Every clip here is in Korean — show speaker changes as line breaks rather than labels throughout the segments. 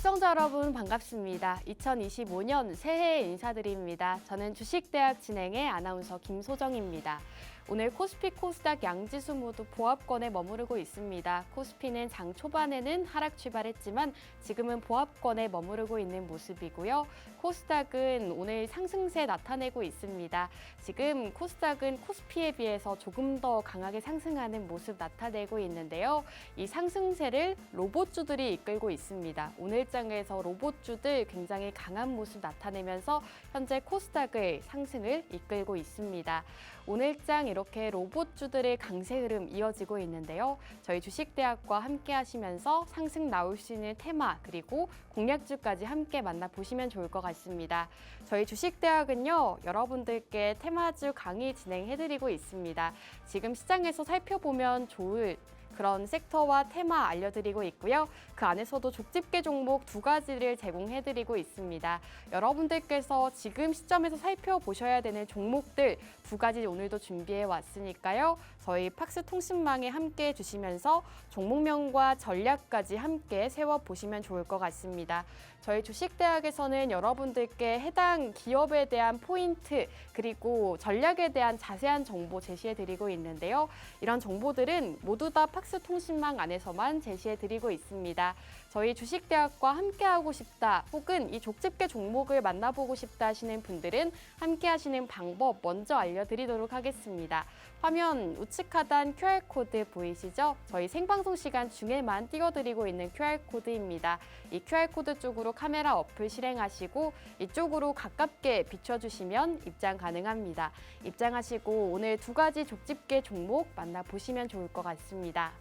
시청자 여러분 반갑습니다. 2025년 새해 인사드립니다. 저는 주식대학 진행의 아나운서 김소정입니다. 오늘 코스피, 코스닥 양지수 모두 보합권에 머무르고 있습니다. 코스피는 장 초반에는 하락 출발했지만 지금은 보합권에 머무르고 있는 모습이고요. 코스닥은 오늘 상승세 나타내고 있습니다. 지금 코스닥은 코스피에 비해서 조금 더 강하게 상승하는 모습 나타내고 있는데요. 이 상승세를 로봇주들이 이끌고 있습니다. 오늘 장에서 로봇주들 굉장히 강한 모습 나타내면서 현재 코스닥의 상승을 이끌고 있습니다. 오늘 장 이렇게 로봇주들의 강세 흐름 이어지고 있는데요. 저희 주식대학과 함께 하시면서 상승 나올 수 있는 테마 그리고 공략주까지 함께 만나보시면 좋을 것 같습니다. 저희 주식대학은요, 여러분들께 테마주 강의 진행해드리고 있습니다. 지금 시장에서 살펴보면 좋을 그런 섹터와 테마 알려드리고 있고요. 그 안에서도 족집게 종목 2가지를 제공해드리고 있습니다. 여러분들께서 지금 시점에서 살펴보셔야 되는 종목들 2가지 오늘도 준비해 왔으니까요. 저희 팍스 통신망에 함께 해주시면서 종목명과 전략까지 함께 세워보시면 좋을 것 같습니다. 저희 주식대학에서는 여러분들께 해당 기업에 대한 포인트 그리고 전략에 대한 자세한 정보 제시해드리고 있는데요. 이런 정보들은 모두 다 팍스 통신망 안에서만 제시해드리고 있습니다. 저희 주식대학과 함께하고 싶다 혹은 이 족집게 종목을 만나보고 싶다 하시는 분들은 함께 하시는 방법 먼저 알려드리도록 하겠습니다. 화면 우측 하단 QR코드 보이시죠? 저희 생방송 시간 중에만 띄워드리고 있는 QR코드입니다. 이 QR코드 쪽으로 카메라 어플 실행하시고 이쪽으로 가깝게 비춰주시면 입장 가능합니다. 입장하시고 오늘 2가지 족집게 종목 만나보시면 좋을 것 같습니다.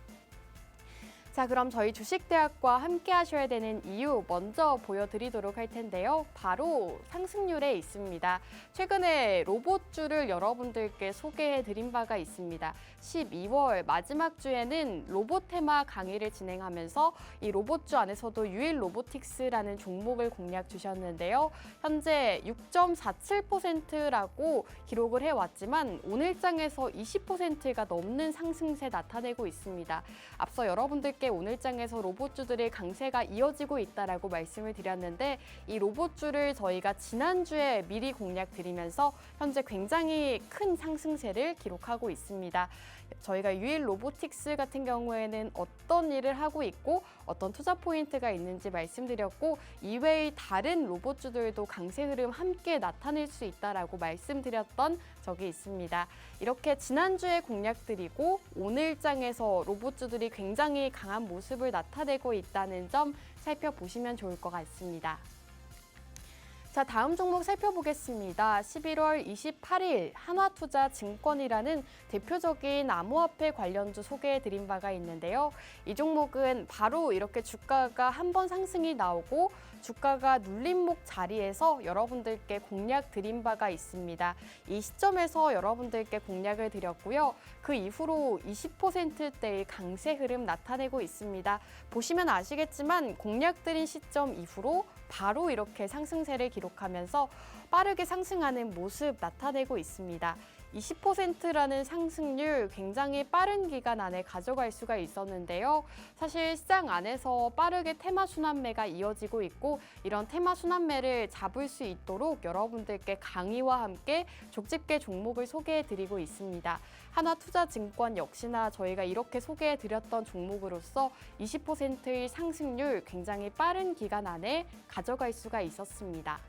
자, 그럼 저희 주식대학과 함께 하셔야 되는 이유 먼저 보여드리도록 할 텐데요. 바로 상승률에 있습니다. 최근에 로봇주를 여러분들께 소개해드린 바가 있습니다. 12월 마지막 주에는 로봇 테마 강의를 진행하면서 이 로봇주 안에서도 유일 로보틱스라는 종목을 공략 주셨는데요. 현재 6.47%라고 기록을 해왔지만 오늘장에서 20%가 넘는 상승세 나타내고 있습니다. 앞서 여러분들께 오늘 장에서 로봇주들의 강세가 이어지고 있다라고 말씀을 드렸는데 이 로봇주를 저희가 지난주에 미리 공략 드리면서 현재 굉장히 큰 상승세를 기록하고 있습니다. 저희가 유일 로보틱스 같은 경우에는 어떤 일을 하고 있고 어떤 투자 포인트가 있는지 말씀드렸고 이외의 다른 로봇주들도 강세 흐름 함께 나타낼 수 있다라고 말씀드렸던 적이 있습니다. 이렇게 지난주에 공략 드리고 오늘 장에서 로봇주들이 굉장히 강한 모습을 나타내고 있다는 점 살펴보시면 좋을 것 같습니다. 자, 다음 종목 살펴보겠습니다. 11월 28일 한화투자증권이라는 대표적인 암호화폐 관련주 소개해드린 바가 있는데요. 이 종목은 바로 이렇게 주가가 한번 상승이 나오고 주가가 눌림목 자리에서 여러분들께 공략 드린 바가 있습니다. 이 시점에서 여러분들께 공략을 드렸고요. 그 이후로 20%대의 강세 흐름 나타내고 있습니다. 보시면 아시겠지만 공략 드린 시점 이후로 바로 이렇게 상승세를 기록하면서 빠르게 상승하는 모습 나타내고 있습니다. 20%라는 상승률 굉장히 빠른 기간 안에 가져갈 수가 있었는데요. 사실 시장 안에서 빠르게 테마 순환매가 이어지고 있고 이런 테마 순환매를 잡을 수 있도록 여러분들께 강의와 함께 족집게 종목을 소개해드리고 있습니다. 한화투자증권 역시나 저희가 이렇게 소개해드렸던 종목으로서 20%의 상승률 굉장히 빠른 기간 안에 가져갈 수가 있었습니다.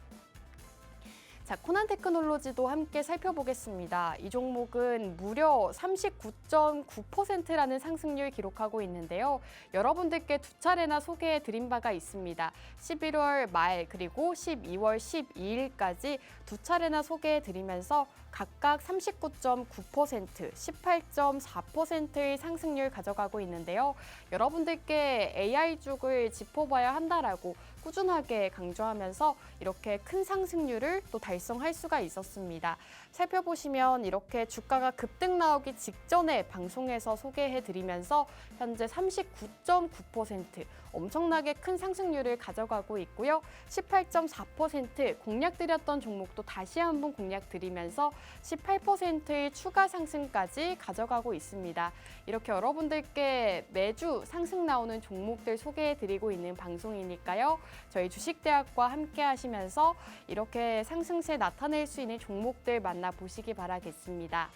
자, 코난테크놀로지도 함께 살펴보겠습니다. 이 종목은 무려 39.9%라는 상승률 기록하고 있는데요. 여러분들께 2차례나 소개해드린 바가 있습니다. 11월 말 그리고 12월 12일까지 2차례나 소개해드리면서 각각 39.9%, 18.4%의 상승률 가져가고 있는데요. 여러분들께 AI죽을 짚어봐야 한다라고 꾸준하게 강조하면서 이렇게 큰 상승률을 또 달성할 수가 있었습니다. 살펴보시면 이렇게 주가가 급등 나오기 직전에 방송에서 소개해드리면서 현재 39.9% 엄청나게 큰 상승률을 가져가고 있고요. 18.4% 공략드렸던 종목도 다시 한번 공략드리면서 18%의 추가 상승까지 가져가고 있습니다. 이렇게 여러분들께 매주 상승 나오는 종목들 소개해드리고 있는 방송이니까요. 저희 주식대학과 함께 하시면서 이렇게 상승세 나타낼 수 있는 종목들 만나보시기 바라겠습니다.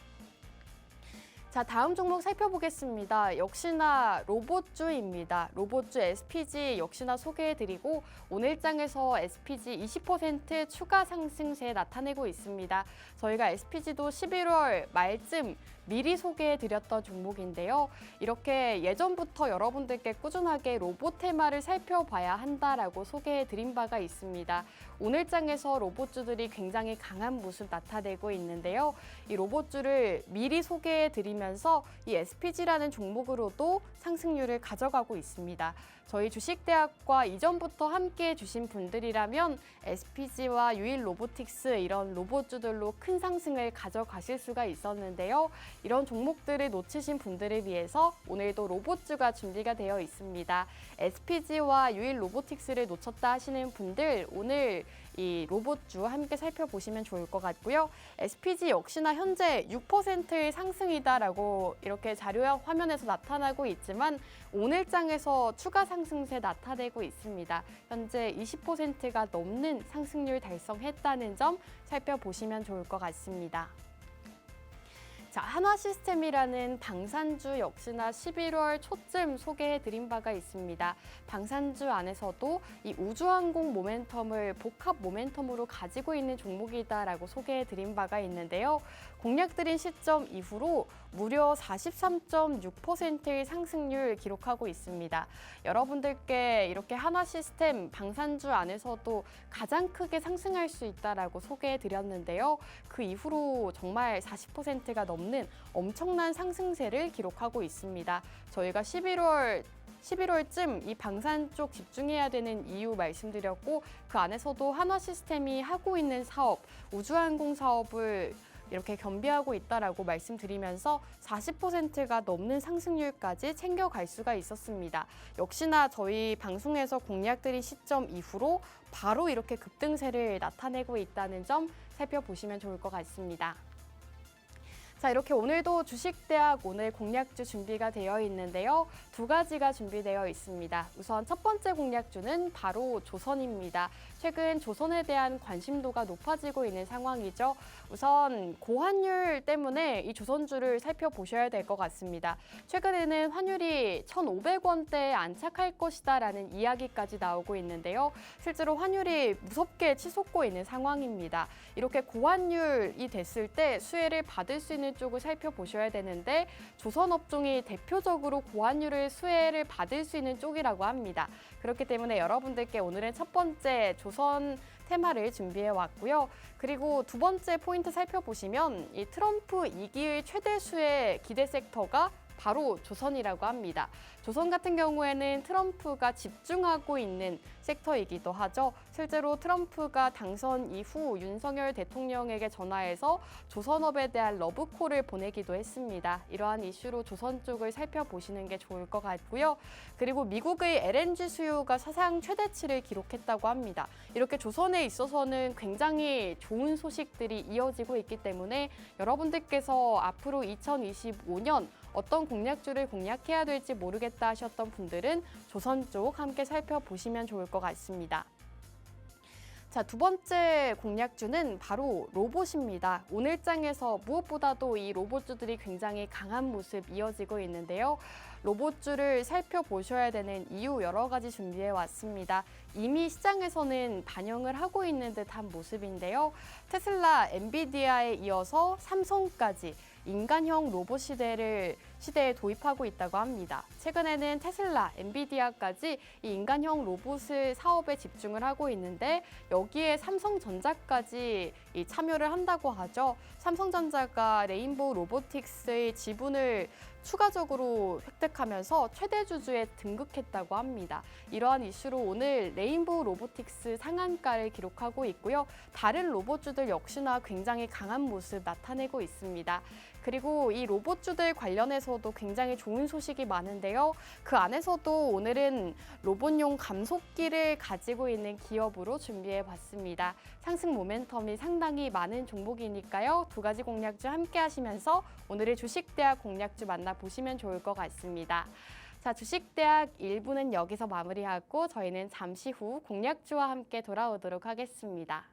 자, 다음 종목 살펴보겠습니다. 역시나 로봇주입니다. 로봇주 SPG 역시나 소개해드리고 오늘장에서 SPG 20% 추가 상승세 나타내고 있습니다. 저희가 SPG도 11월 말쯤 미리 소개해드렸던 종목인데요. 이렇게 예전부터 여러분들께 꾸준하게 로봇 테마를 살펴봐야 한다라고 소개해드린 바가 있습니다. 오늘장에서 로봇주들이 굉장히 강한 모습 나타내고 있는데요. 이 로봇주를 미리 소개해드리면서 이 SPG라는 종목으로도 상승률을 가져가고 있습니다. 저희 주식대학과 이전부터 함께해 주신 분들이라면 SPG와 유일로보틱스 이런 로봇주들로 큰 상승을 가져가실 수가 있었는데요. 이런 종목들을 놓치신 분들을 위해서 오늘도 로봇주가 준비가 되어 있습니다. SPG와 유일로보틱스를 놓쳤다 하시는 분들 오늘 이 로봇주 함께 살펴보시면 좋을 것 같고요. SPG 역시나 현재 6%의 상승이다라고 이렇게 자료 화면에서 나타나고 있지만 오늘장에서 추가 상승세 나타내고 있습니다. 현재 20%가 넘는 상승률 달성했다는 점 살펴보시면 좋을 것 같습니다. 자, 한화시스템이라는 방산주 역시나 11월 초쯤 소개해드린 바가 있습니다. 방산주 안에서도 이 우주항공 모멘텀을 복합 모멘텀으로 가지고 있는 종목이다라고 소개해드린 바가 있는데요. 공략드린 시점 이후로 무려 43.6%의 상승률 기록하고 있습니다. 여러분들께 이렇게 한화시스템 방산주 안에서도 가장 크게 상승할 수 있다라고 소개해드렸는데요. 그 이후로 정말 40%가 넘는 엄청난 상승세를 기록하고 있습니다. 저희가 11월쯤 이 방산 쪽 집중해야 되는 이유 말씀드렸고 그 안에서도 한화시스템이 하고 있는 사업, 우주항공 사업을 이렇게 겸비하고 있다라고 말씀드리면서 40%가 넘는 상승률까지 챙겨갈 수가 있었습니다. 역시나 저희 방송에서 공략드린 시점 이후로 바로 이렇게 급등세를 나타내고 있다는 점 살펴보시면 좋을 것 같습니다. 자, 이렇게 오늘도 주식대학 오늘 공략주 준비가 되어 있는데요. 두 가지가 준비되어 있습니다. 우선 첫 번째 공략주는 바로 조선입니다. 최근 조선에 대한 관심도가 높아지고 있는 상황이죠. 우선 고환율 때문에 이 조선주를 살펴보셔야 될 것 같습니다. 최근에는 환율이 1,500원대에 안착할 것이다라는 이야기까지 나오고 있는데요. 실제로 환율이 무섭게 치솟고 있는 상황입니다. 이렇게 고환율이 됐을 때 수혜를 받을 수 있는 쪽을 살펴보셔야 되는데 조선업종이 대표적으로 고환율을 수혜를 받을 수 있는 쪽이라고 합니다. 그렇기 때문에 여러분들께 오늘은 첫 번째 조선 테마를 준비해 왔고요. 그리고 두 번째 포인트 살펴보시면 이 트럼프 2기의 최대 수혜 기대 섹터가 바로 조선이라고 합니다. 조선 같은 경우에는 트럼프가 집중하고 있는 섹터이기도 하죠. 실제로 트럼프가 당선 이후 윤석열 대통령에게 전화해서 조선업에 대한 러브콜을 보내기도 했습니다. 이러한 이슈로 조선 쪽을 살펴보시는 게 좋을 것 같고요. 그리고 미국의 LNG 수요가 사상 최대치를 기록했다고 합니다. 이렇게 조선에 있어서는 굉장히 좋은 소식들이 이어지고 있기 때문에 여러분들께서 앞으로 2025년 어떤 공략주를 공략해야 될지 모르겠다 하셨던 분들은 조선 쪽 함께 살펴보시면 좋을 것 같습니다. 자, 두 번째 공략주는 바로 로봇입니다. 오늘장에서 무엇보다도 이 로봇주들이 굉장히 강한 모습 이어지고 있는데요. 로봇주를 살펴보셔야 되는 이유 여러 가지 준비해 왔습니다. 이미 시장에서는 반영을 하고 있는 듯한 모습인데요. 테슬라, 엔비디아에 이어서 삼성까지 인간형 로봇 시대에 도입하고 있다고 합니다. 최근에는 테슬라, 엔비디아까지 이 인간형 로봇을 사업에 집중을 하고 있는데 여기에 삼성전자까지 참여를 한다고 하죠. 삼성전자가 레인보우 로보틱스의 지분을 추가적으로 획득하면서 최대 주주에 등극했다고 합니다. 이러한 이슈로 오늘 레인보우 로보틱스 상한가를 기록하고 있고요. 다른 로봇주들 역시나 굉장히 강한 모습 나타내고 있습니다. 그리고 이 로봇주들 관련해서도 굉장히 좋은 소식이 많은데요. 그 안에서도 오늘은 로봇용 감속기를 가지고 있는 기업으로 준비해 봤습니다. 상승 모멘텀이 상당히 많은 종목이니까요. 두 가지 공략주 함께 하시면서 오늘의 주식대학 공략주 만나보시면 좋을 것 같습니다. 자, 주식대학 1부는 여기서 마무리하고 저희는 잠시 후 공략주와 함께 돌아오도록 하겠습니다.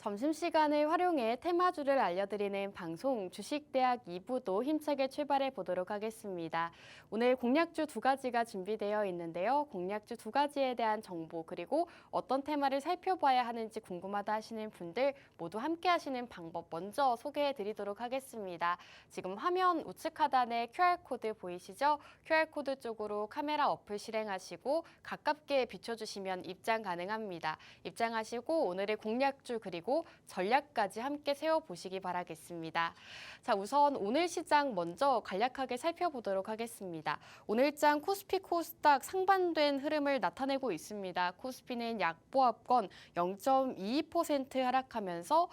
점심시간을 활용해 테마주를 알려드리는 방송 주식대학 2부도 힘차게 출발해 보도록 하겠습니다. 오늘 공략주 두 가지가 준비되어 있는데요. 공략주 두 가지에 대한 정보 그리고 어떤 테마를 살펴봐야 하는지 궁금하다 하시는 분들 모두 함께 하시는 방법 먼저 소개해 드리도록 하겠습니다. 지금 화면 우측 하단에 QR코드 보이시죠? QR코드 쪽으로 카메라 어플 실행하시고 가깝게 비춰주시면 입장 가능합니다. 입장하시고 오늘의 공략주 그리고 전략까지 함께 세워보시기 바라겠습니다. 자, 우선 오늘 시장 먼저 간략하게 살펴보도록 하겠습니다. 오늘장 코스피 코스닥 상반된 흐름을 나타내고 있습니다. 코스피는 약보합권 0.22% 하락하면서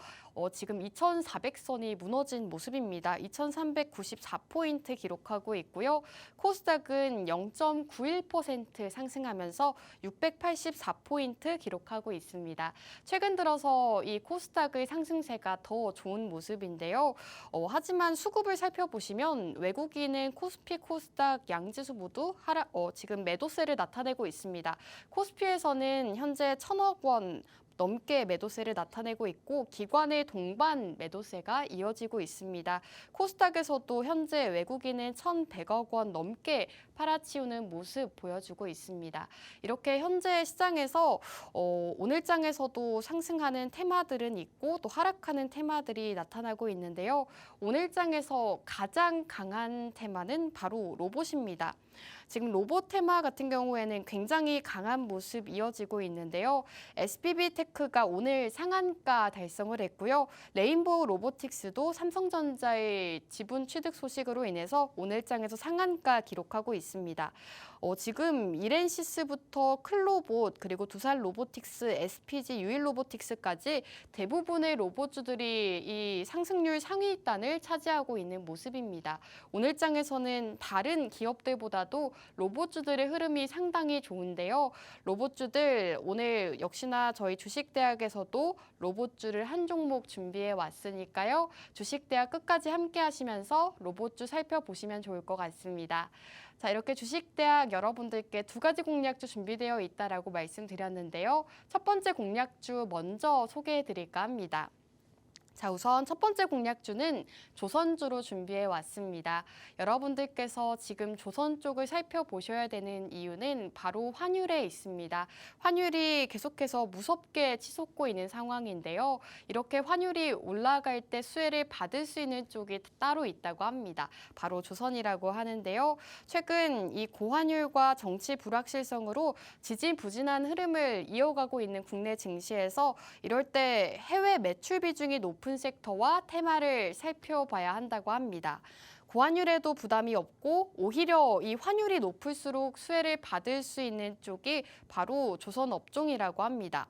지금 2,400선이 무너진 모습입니다. 2,394포인트 기록하고 있고요. 코스닥은 0.91% 상승하면서 684포인트 기록하고 있습니다. 최근 들어서 이 코스닥의 상승세가 더 좋은 모습인데요. 하지만 수급을 살펴보시면 외국인은 코스피, 코스닥 양지수 모두 지금 매도세를 나타내고 있습니다. 코스피에서는 현재 1,000억 원 넘게 매도세를 나타내고 있고 기관의 동반 매도세가 이어지고 있습니다. 코스닥에서도 현재 외국인은 1,100억 원 넘게 팔아치우는 모습 보여주고 있습니다. 이렇게 현재 시장에서 오늘장에서도 상승하는 테마들은 있고 또 하락하는 테마들이 나타나고 있는데요. 오늘장에서 가장 강한 테마는 바로 로봇입니다. 지금 로봇 테마 같은 경우에는 굉장히 강한 모습 이어지고 있는데요. SBB테크가 오늘 상한가 달성을 했고요. 레인보우 로보틱스도 삼성전자의 지분 취득 소식으로 인해서 오늘장에서 상한가 기록하고 있습니다. 지금 이렌시스부터 클로봇 그리고 두산 로보틱스, SPG, 유일로보틱스까지 대부분의 로봇주들이 이 상승률 상위단을 차지하고 있는 모습입니다. 오늘장에서는 다른 기업들보다도 로봇주들의 흐름이 상당히 좋은데요. 로봇주들 오늘 역시나 저희 주식대학에서도 로봇주를 한 종목 준비해 왔으니까요. 주식대학 끝까지 함께 하시면서 로봇주 살펴보시면 좋을 것 같습니다. 자, 이렇게 주식대학 여러분들께 두 가지 공략주 준비되어 있다라고 말씀드렸는데요. 첫 번째 공략주 먼저 소개해 드릴까 합니다. 자, 우선 첫 번째 공략주는 조선주로 준비해 왔습니다. 여러분들께서 지금 조선 쪽을 살펴보셔야 되는 이유는 바로 환율에 있습니다. 환율이 계속해서 무섭게 치솟고 있는 상황인데요. 이렇게 환율이 올라갈 때 수혜를 받을 수 있는 쪽이 따로 있다고 합니다. 바로 조선이라고 하는데요. 최근 이 고환율과 정치 불확실성으로 지지부진한 흐름을 이어가고 있는 국내 증시에서 이럴 때 해외 매출 비중이 높은 섹터와 테마를 살펴봐야 한다고 합니다. 고환율에도 부담이 없고 오히려 이 환율이 높을수록 수혜를 받을 수 있는 쪽이 바로 조선업종이라고 합니다.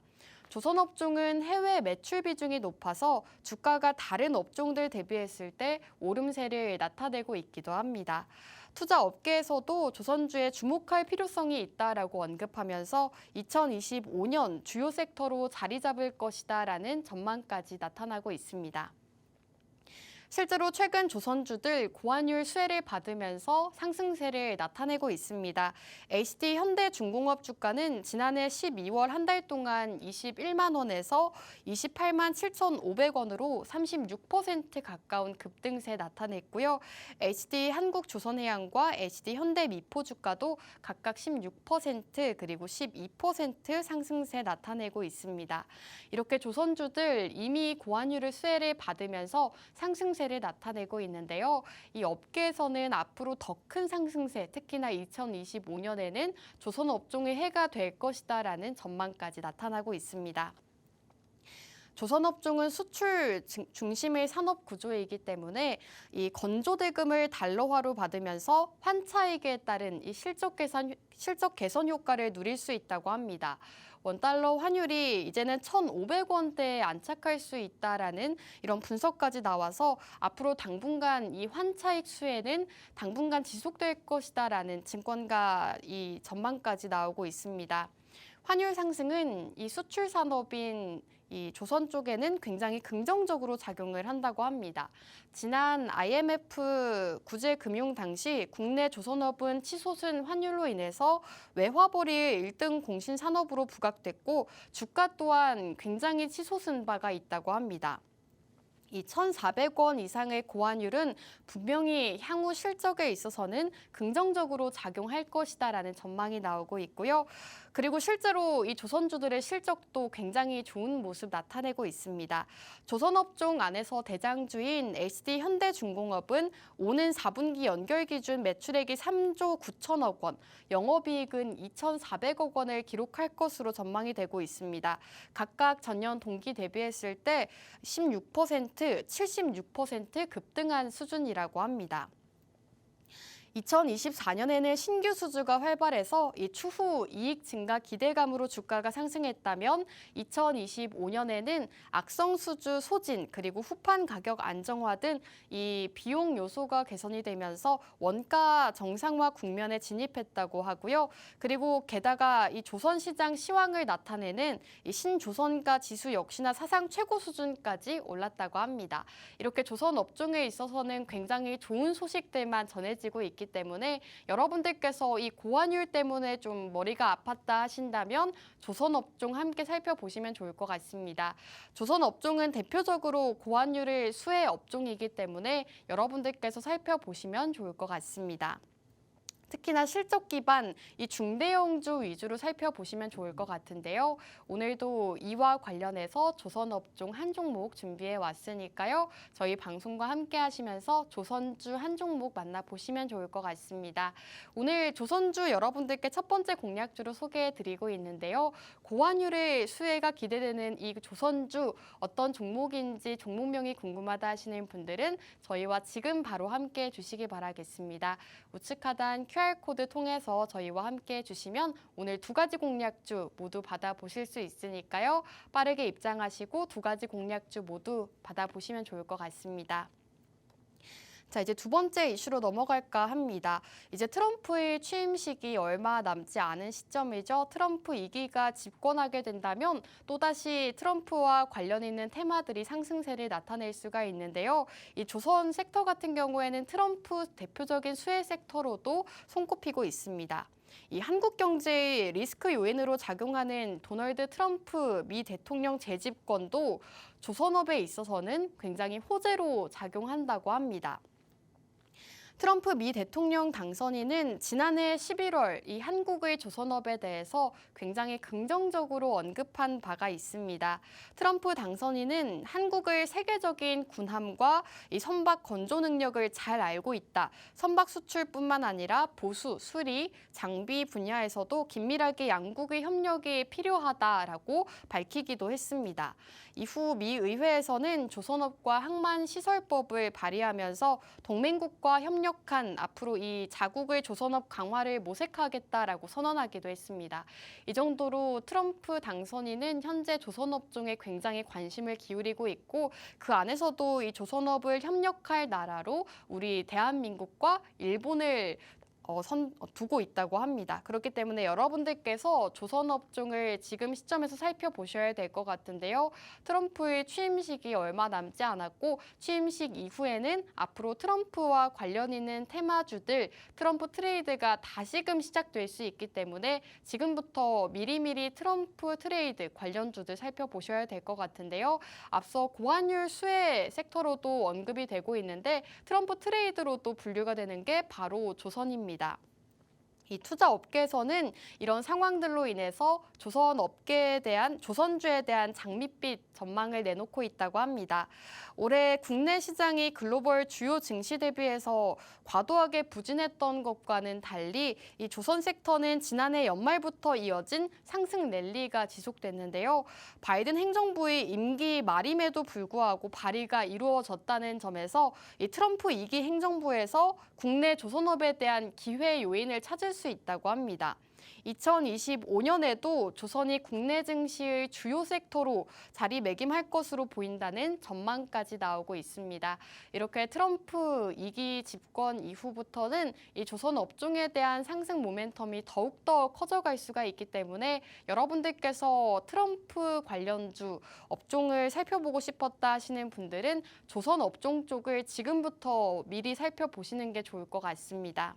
조선업종은 해외 매출 비중이 높아서 주가가 다른 업종들 대비했을 때 오름세를 나타내고 있기도 합니다. 투자 업계에서도 조선주에 주목할 필요성이 있다라고 언급하면서 2025년 주요 섹터로 자리 잡을 것이다라는 전망까지 나타나고 있습니다. 실제로 최근 조선주들 고환율 수혜를 받으면서 상승세를 나타내고 있습니다. HD 현대중공업 주가는 지난해 12월 한 달 동안 21만 원에서 28만 7,500원으로 36% 가까운 급등세 나타냈고요. HD 한국조선해양과 HD 현대미포 주가도 각각 16% 그리고 12% 상승세 나타내고 있습니다. 이렇게 조선주들 이미 고환율을 수혜를 받으면서 상승세를 나타내고 있는데요. 이 업계에서는 앞으로 더 큰 상승세, 특히나 2025년에는 조선업종의 해가 될 것이다라는 전망까지 나타나고 있습니다. 조선업종은 수출 중심의 산업 구조이기 때문에 이 건조대금을 달러화로 받으면서 환차익에 따른 이 실적 개선 효과를 누릴 수 있다고 합니다. 원달러 환율이 이제는 1,500원대에 안착할 수 있다라는 이런 분석까지 나와서 앞으로 당분간 이 환차익 수혜는 당분간 지속될 것이다라는 증권가 이 전망까지 나오고 있습니다. 환율 상승은 이 수출 산업인 이 조선 쪽에는 굉장히 긍정적으로 작용을 한다고 합니다. 지난 IMF 구제 금융 당시 국내 조선업은 치솟은 환율로 인해서 외화벌이 1등 공신 산업으로 부각됐고 주가 또한 굉장히 치솟은 바가 있다고 합니다. 이 1,400원 이상의 고환율은 분명히 향후 실적에 있어서는 긍정적으로 작용할 것이다라는 전망이 나오고 있고요. 그리고 실제로 이 조선주들의 실적도 굉장히 좋은 모습 나타내고 있습니다. 조선업종 안에서 대장주인 HD 현대중공업은 오는 4분기 연결 기준 매출액이 3조 9천억 원, 영업이익은 2,400억 원을 기록할 것으로 전망이 되고 있습니다. 각각 전년 동기 대비했을 때 16%, 76% 급등한 수준이라고 합니다. 2024년에는 신규 수주가 활발해서 이 추후 이익 증가 기대감으로 주가가 상승했다면 2025년에는 악성 수주 소진 그리고 후판 가격 안정화 등 이 비용 요소가 개선이 되면서 원가 정상화 국면에 진입했다고 하고요. 그리고 게다가 이 조선 시장 시황을 나타내는 이 신조선가 지수 역시나 사상 최고 수준까지 올랐다고 합니다. 이렇게 조선 업종에 있어서는 굉장히 좋은 소식들만 전해지고 있기 때문에 여러분들께서 이 고환율 때문에 좀 머리가 아팠다 하신다면 조선업종 함께 살펴보시면 좋을 것 같습니다. 조선업종은 대표적으로 고환율을 수혜 업종이기 때문에 여러분들께서 살펴보시면 좋을 것 같습니다. 특히나 실적 기반 이 중대형주 위주로 살펴보시면 좋을 것 같은데요. 오늘도 이와 관련해서 조선업종 한 종목 준비해 왔으니까요. 저희 방송과 함께 하시면서 조선주 한 종목 만나보시면 좋을 것 같습니다. 오늘 조선주 여러분들께 첫 번째 공략주로 소개해 드리고 있는데요. 고환율의 수혜가 기대되는 이 조선주 어떤 종목인지 종목명이 궁금하다 하시는 분들은 저희와 지금 바로 함께 해주시기 바라겠습니다. 우측 하단 QR코드 통해서 저희와 함께 해주시면 오늘 두 가지 공략주 모두 받아보실 수 있으니까요. 빠르게 입장하시고 두 가지 공략주 모두 받아보시면 좋을 것 같습니다. 자, 이제 두 번째 이슈로 넘어갈까 합니다. 이제 트럼프의 취임식이 얼마 남지 않은 시점이죠. 트럼프 2기가 집권하게 된다면 또다시 트럼프와 관련 있는 테마들이 상승세를 나타낼 수가 있는데요. 이 조선 섹터 같은 경우에는 트럼프 대표적인 수혜 섹터로도 손꼽히고 있습니다. 이 한국 경제의 리스크 요인으로 작용하는 도널드 트럼프 미 대통령 재집권도 조선업에 있어서는 굉장히 호재로 작용한다고 합니다. 트럼프 미 대통령 당선인은 지난해 11월 이 한국의 조선업에 대해서 굉장히 긍정적으로 언급한 바가 있습니다. 트럼프 당선인은 한국의 세계적인 군함과 이 선박 건조 능력을 잘 알고 있다. 선박 수출뿐만 아니라 보수, 수리, 장비 분야에서도 긴밀하게 양국의 협력이 필요하다라고 밝히기도 했습니다. 이후 미 의회에서는 조선업과 항만시설법을 발의하면서 동맹국과 협력한 앞으로 이 자국의 조선업 강화를 모색하겠다라고 선언하기도 했습니다. 이 정도로 트럼프 당선인은 현재 조선업종에 굉장히 관심을 기울이고 있고 그 안에서도 이 조선업을 협력할 나라로 우리 대한민국과 일본을 두고 있다고 합니다. 그렇기 때문에 여러분들께서 조선업종을 지금 시점에서 살펴보셔야 될 것 같은데요. 트럼프의 취임식이 얼마 남지 않았고 취임식 이후에는 앞으로 트럼프와 관련 있는 테마주들, 트럼프 트레이드가 다시금 시작될 수 있기 때문에 지금부터 미리미리 트럼프 트레이드 관련주들 살펴보셔야 될 것 같은데요. 앞서 고환율 수혜 섹터로도 언급이 되고 있는데 트럼프 트레이드로도 분류가 되는 게 바로 조선입니다. 이 투자 업계에서는 이런 상황들로 인해서 조선주에 대한 장밋빛 전망을 내놓고 있다고 합니다. 올해 국내 시장이 글로벌 주요 증시 대비해서 과도하게 부진했던 것과는 달리 이 조선 섹터는 지난해 연말부터 이어진 상승 랠리가 지속됐는데요. 바이든 행정부의 임기 말임에도 불구하고 발의가 이루어졌다는 점에서 이 트럼프 2기 행정부에서 국내 조선업에 대한 기회 요인을 찾을 수 있다고 합니다. 2025년에도 조선이 국내 증시의 주요 섹터로 자리매김할 것으로 보인다는 전망까지 나오고 있습니다. 이렇게 트럼프 2기 집권 이후부터는 이 조선 업종에 대한 상승 모멘텀이 더욱더 커져갈 수가 있기 때문에 여러분들께서 트럼프 관련주 업종을 살펴보고 싶었다 하시는 분들은 조선 업종 쪽을 지금부터 미리 살펴보시는 게 좋을 것 같습니다.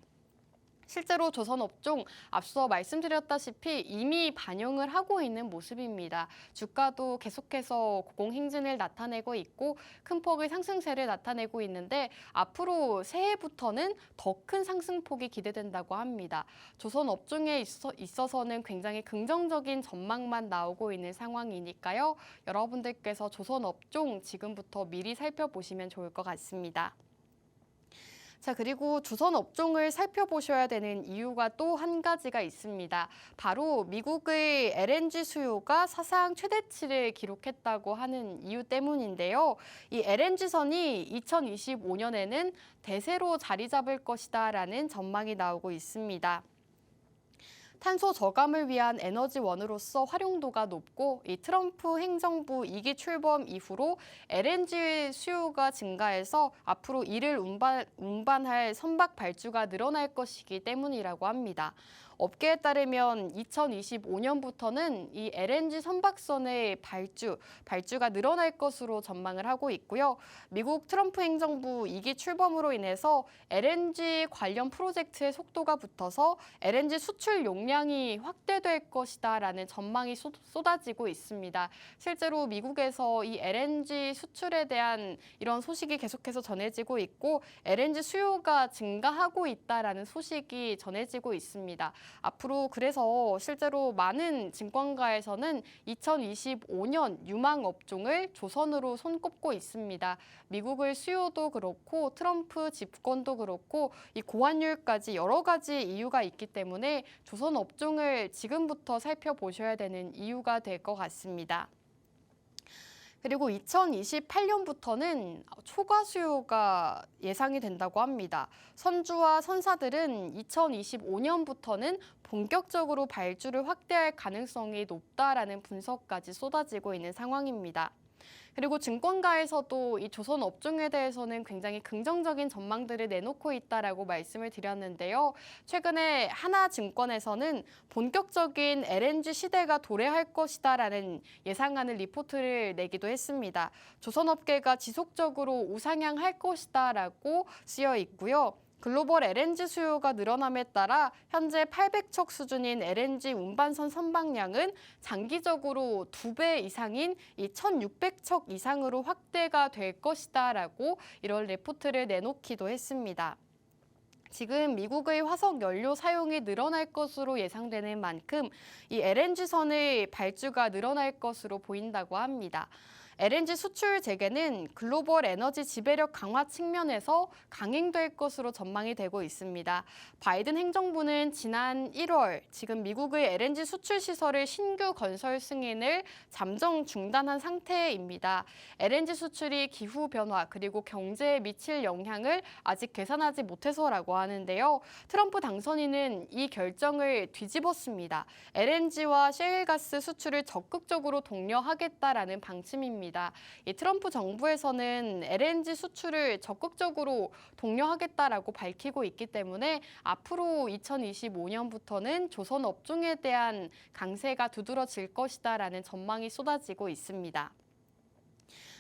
실제로 조선업종 앞서 말씀드렸다시피 이미 반영을 하고 있는 모습입니다. 주가도 계속해서 고공행진을 나타내고 있고 큰 폭의 상승세를 나타내고 있는데 앞으로 새해부터는 더 큰 상승폭이 기대된다고 합니다. 조선업종에 있어서는 굉장히 긍정적인 전망만 나오고 있는 상황이니까요. 여러분들께서 조선업종 지금부터 미리 살펴보시면 좋을 것 같습니다. 자, 그리고 조선 업종을 살펴보셔야 되는 이유가 또 한 가지가 있습니다. 바로 미국의 LNG 수요가 사상 최대치를 기록했다고 하는 이유 때문인데요. 이 LNG선이 2025년에는 대세로 자리 잡을 것이다라는 전망이 나오고 있습니다. 탄소 저감을 위한 에너지원으로서 활용도가 높고 이 트럼프 행정부 2기 출범 이후로 LNG 수요가 증가해서 앞으로 이를 운반할 선박 발주가 늘어날 것이기 때문이라고 합니다. 업계에 따르면 2025년부터는 이 LNG 선박선의 발주가 늘어날 것으로 전망을 하고 있고요. 미국 트럼프 행정부 2기 출범으로 인해서 LNG 관련 프로젝트의 속도가 붙어서 LNG 수출 용량이 확대될 것이다라는 전망이 쏟아지고 있습니다. 실제로 미국에서 이 LNG 수출에 대한 이런 소식이 계속해서 전해지고 있고 LNG 수요가 증가하고 있다라는 소식이 전해지고 있습니다. 앞으로 그래서 실제로 많은 증권가에서는 2025년 유망 업종을 조선으로 손꼽고 있습니다. 미국의 수요도 그렇고 트럼프 집권도 그렇고 이 고환율까지 여러 가지 이유가 있기 때문에 조선 업종을 지금부터 살펴보셔야 되는 이유가 될 것 같습니다. 그리고 2028년부터는 초과 수요가 예상이 된다고 합니다. 선주와 선사들은 2025년부터는 본격적으로 발주를 확대할 가능성이 높다라는 분석까지 쏟아지고 있는 상황입니다. 그리고 증권가에서도 이 조선 업종에 대해서는 굉장히 긍정적인 전망들을 내놓고 있다라고 말씀을 드렸는데요. 최근에 하나증권에서는 본격적인 LNG 시대가 도래할 것이다라는 예상하는 리포트를 내기도 했습니다. 조선업계가 지속적으로 우상향할 것이다라고 쓰여 있고요. 글로벌 LNG 수요가 늘어남에 따라 현재 800척 수준인 LNG 운반선 선박량은 장기적으로 2배 이상인 이 1,600척 이상으로 확대가 될 것이다라고 이런 레포트를 내놓기도 했습니다. 지금 미국의 화석 연료 사용이 늘어날 것으로 예상되는 만큼 이 LNG선의 발주가 늘어날 것으로 보인다고 합니다. LNG 수출 재개는 글로벌 에너지 지배력 강화 측면에서 강행될 것으로 전망이 되고 있습니다. 바이든 행정부는 지난 1월 지금 미국의 LNG 수출 시설의 신규 건설 승인을 잠정 중단한 상태입니다. LNG 수출이 기후 변화 그리고 경제에 미칠 영향을 아직 계산하지 못해서라고 하는데요. 트럼프 당선인은 이 결정을 뒤집었습니다. LNG와 셰일가스 수출을 적극적으로 독려하겠다라는 방침입니다. 이 트럼프 정부에서는 LNG 수출을 적극적으로 독려하겠다라고 밝히고 있기 때문에 앞으로 2025년부터는 조선 업종에 대한 강세가 두드러질 것이다라는 전망이 쏟아지고 있습니다.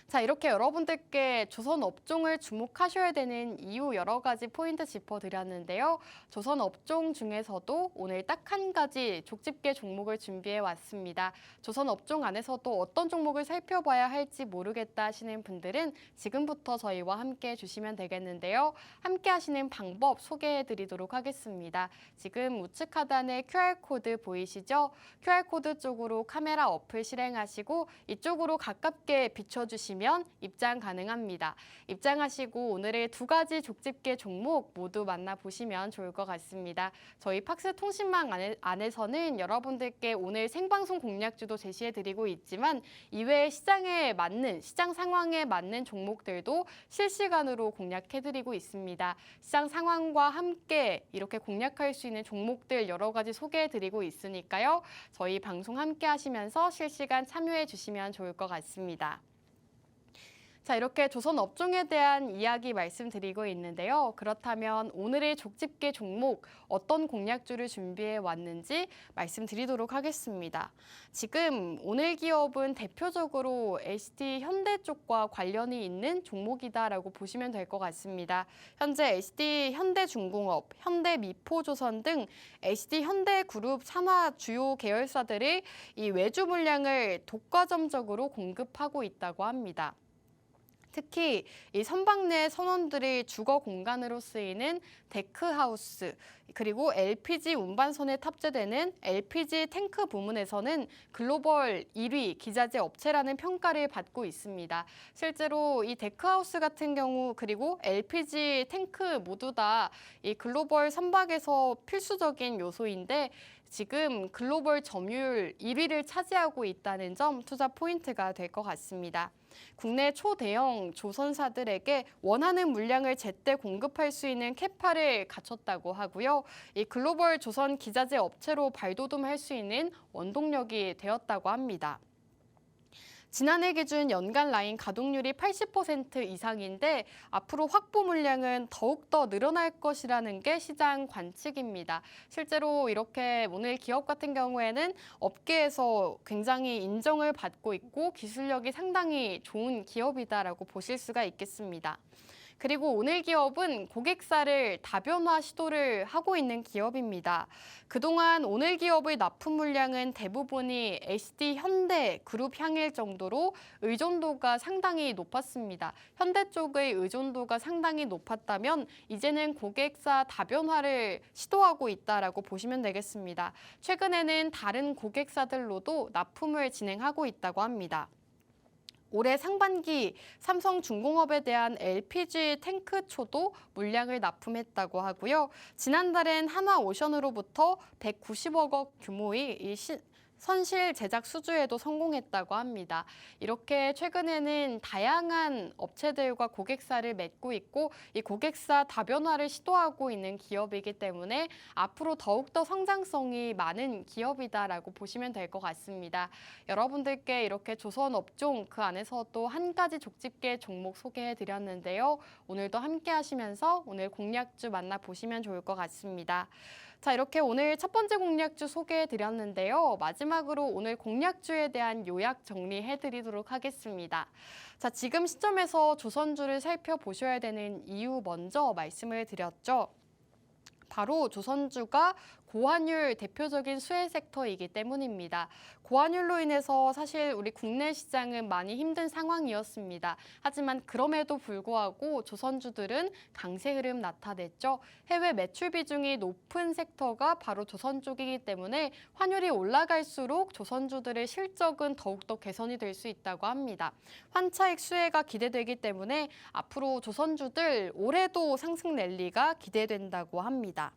자, 이렇게 여러분들께 조선 업종을 주목하셔야 되는 이유 여러 가지 포인트 짚어드렸는데요. 조선 업종 중에서도 오늘 딱 한 가지 족집게 종목을 준비해 왔습니다. 조선 업종 안에서도 어떤 종목을 살펴봐야 할지 모르겠다 하시는 분들은 지금부터 저희와 함께 해주시면 되겠는데요. 함께 하시는 방법 소개해 드리도록 하겠습니다. 지금 우측 하단에 QR코드 보이시죠? QR코드 쪽으로 카메라 어플 실행하시고 이쪽으로 가깝게 비춰주시면 입장 가능합니다. 입장하시고 오늘의 두 가지 족집게 종목 모두 만나보시면 좋을 것 같습니다. 저희 팍스 통신망 안에서는 여러분들께 오늘 생방송 공략주도 제시해드리고 있지만 이외에 시장에 맞는, 시장 상황에 맞는 종목들도 실시간으로 공략해드리고 있습니다. 시장 상황과 함께 이렇게 공략할 수 있는 종목들 여러 가지 소개해드리고 있으니까요. 저희 방송 함께 하시면서 실시간 참여해 주시면 좋을 것 같습니다. 자, 이렇게 조선 업종에 대한 이야기 말씀드리고 있는데요. 그렇다면 오늘의 족집게 종목 어떤 공략주를 준비해 왔는지 말씀드리도록 하겠습니다. 지금 오늘 기업은 대표적으로 HD 현대 쪽과 관련이 있는 종목이다라고 보시면 될 것 같습니다. 현재 HD 현대중공업, 현대미포조선 등 HD 현대그룹 산하 주요 계열사들이 이 외주 물량을 독과점적으로 공급하고 있다고 합니다. 특히 이 선박 내 선원들이 주거 공간으로 쓰이는 데크하우스, 그리고 LPG 운반선에 탑재되는 LPG 탱크 부문에서는 글로벌 1위 기자재 업체라는 평가를 받고 있습니다. 실제로 이 데크하우스 같은 경우 그리고 LPG 탱크 모두 다 이 글로벌 선박에서 필수적인 요소인데 지금 글로벌 점유율 1위를 차지하고 있다는 점 투자 포인트가 될 것 같습니다. 국내 초대형 조선사들에게 원하는 물량을 제때 공급할 수 있는 캐파를 갖췄다고 하고요. 이 글로벌 조선 기자재 업체로 발돋움할 수 있는 원동력이 되었다고 합니다. 지난해 기준 연간 라인 가동률이 80% 이상인데 앞으로 확보 물량은 더욱더 늘어날 것이라는 게 시장 관측입니다. 실제로 이렇게 오늘 기업 같은 경우에는 업계에서 굉장히 인정을 받고 있고 기술력이 상당히 좋은 기업이다라고 보실 수가 있겠습니다. 그리고 오늘 기업은 고객사를 다변화 시도를 하고 있는 기업입니다. 그동안 오늘 기업의 납품 물량은 대부분이 HD 현대 그룹 향일 정도로 의존도가 상당히 높았습니다. 현대 쪽의 의존도가 상당히 높았다면 이제는 고객사 다변화를 시도하고 있다라고 보시면 되겠습니다. 최근에는 다른 고객사들로도 납품을 진행하고 있다고 합니다. 올해 상반기 삼성중공업에 대한 LPG 탱크초도 물량을 납품했다고 하고요. 지난달엔 한화오션으로부터 190억 원 규모의 선실 제작 수주에도 성공했다고 합니다. 이렇게 최근에는 다양한 업체들과 고객사를 맺고 있고 이 고객사 다변화를 시도하고 있는 기업이기 때문에 앞으로 더욱더 성장성이 많은 기업이다라고 보시면 될 것 같습니다. 여러분들께 이렇게 조선 업종 그 안에서도 한 가지 족집게 종목 소개해드렸는데요. 오늘도 함께 하시면서 오늘 공략주 만나보시면 좋을 것 같습니다. 자, 이렇게 오늘 첫 번째 공략주 소개해 드렸는데요. 마지막으로 오늘 공략주에 대한 요약 정리해 드리도록 하겠습니다. 자, 지금 시점에서 조선주를 살펴보셔야 되는 이유 먼저 말씀을 드렸죠. 바로 조선주가 고환율 대표적인 수혜 섹터이기 때문입니다. 고환율로 인해서 사실 우리 국내 시장은 많이 힘든 상황이었습니다. 하지만 그럼에도 불구하고 조선주들은 강세 흐름 나타냈죠. 해외 매출 비중이 높은 섹터가 바로 조선 쪽이기 때문에 환율이 올라갈수록 조선주들의 실적은 더욱더 개선이 될 수 있다고 합니다. 환차익 수혜가 기대되기 때문에 앞으로 조선주들 올해도 상승 랠리가 기대된다고 합니다.